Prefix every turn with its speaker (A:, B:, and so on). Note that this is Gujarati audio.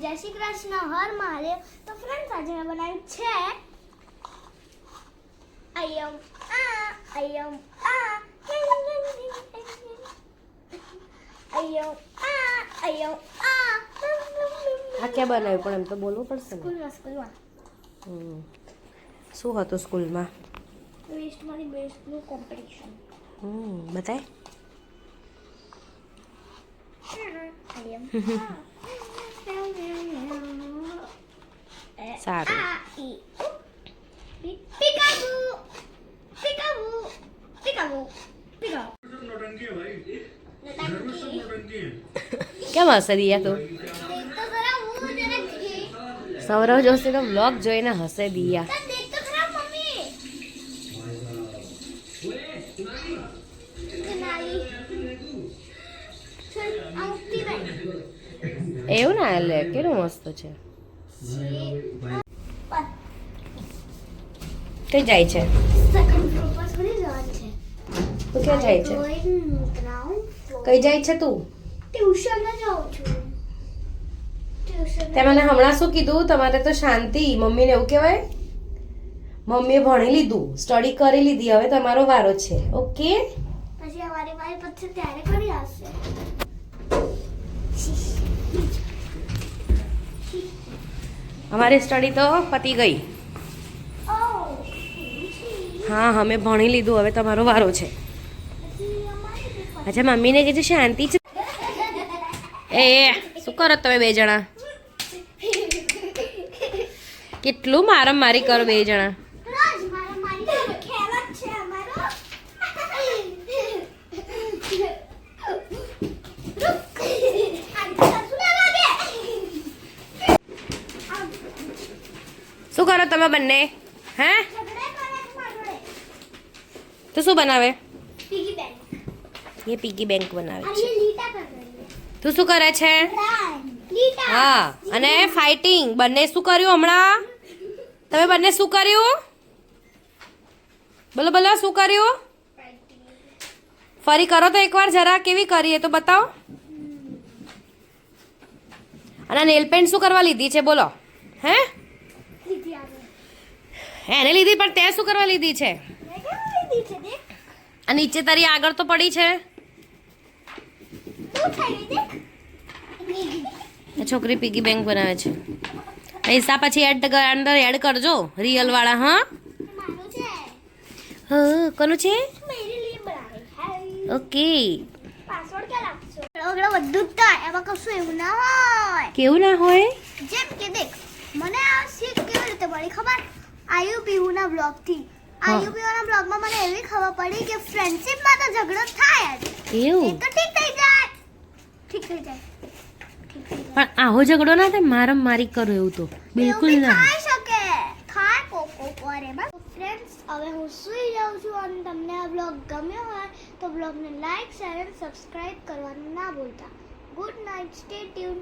A: જય શ્રી કૃષ્ણ, હર મહાદેવ. તો ફ્રેન્ડ્સ, આજે મેં બનાવ્યું છે અયમ આ અયમ આ અયમ આ
B: આ ક્યાં બનાવ્યું પણ એમ તો બોલવું પડશે ને.
A: સ્કૂલમાં
B: શું હતું સ્કૂલમાં?
A: વેસ્ટમાંથી બેસ્ટનું કોમ્પિટિશન.
B: બતાય.
A: અયમ
B: સારું.
A: Peekaboo, peekaboo, peekaboo, peekaboo.
B: કેમ હશે દિયા તું? સૌરવ જોશીનો બ્લોગ જોઈને હશે દિયા. એવું ના લે, કેટલું મસ્ત છે. કઈ જાય છે? તું ક્યાં જાય છે? કઈ જાય છે તું?
A: ટ્યુશન જાઉં છું.
B: તે મને હમણાં શું કીધું? તમારે તો શાંતિ. મમ્મીને એવું કહેવાય? મમ્મીએ ભણી લીધું, સ્ટડી કરી લીધી, હવે તમારો વારો છે. ઓકે?
A: પછી અમારી વારી પછી ત્યારે કરી આવશે.
B: અમારી સ્ટડી તો પતી ગઈ. હા, અમે ભણી લીધું, હવે તમારો વારો છે. અચ્છા, મમ્મીને કીધું શાંતિ છે. એ શું કરો તમે બે જણા? કેટલું મારમ મારી કરો બે જણા. શું કરો તમે બંને? હે? તો શું બનાવે? એ પીગી બેંક બનાવે છે. તું શું કરે છે? હા, અને ફાઇટિંગ. બંને શું કર્યું હમણાં? તમે બંને શું કર્યું? બોલો બોલો, શું કર્યું? ફરી કરો તો એકવાર જરા. કેવી કરી એ તો બતાવો. અને નેલ પેન્ટ શું કરવા લીધી છે બોલો? હે? એને લીધી, પણ તે શું કરવા લીધી છે? આ નીચે તારી આગળ તો પડી છે. છોકરી પીગી બેંક બનાવે છે. પૈસા પછી અંદર એડ કરજો, રિયલ વાળા. હા, કોનું છે? ઓકે. કેવું ના હોય?
A: જેમ કે દેખ, મને આ શીખ કેવી રીતે મળી ખબર? આયુ પીહુના બ્લોગ થી. આયુ પીહુના બ્લોગમાં મને એવી ખબર પડી કે ફ્રેન્ડશિપમાં તો ઝઘડો થાય જ.
B: એવું
A: તો ઠીક થઈ જાય. ઠીક થઈ જાય.
B: પણ આવો ઝઘડો ના થાય, મારમ મારી કરો એવું તો બિલકુલ ના.
A: થઈ શકે. થાય કોકો કરે બસ. ફ્રેન્ડ્સ, હવે હું સૂઈ જાઉં છું. અને તમને આ બ્લોગ ગમ્યો હોય તો બ્લોગને લાઈક, શેર અને સબસ્ક્રાઇબ કરવાનું ના ભૂલતા. Good night, stay tune.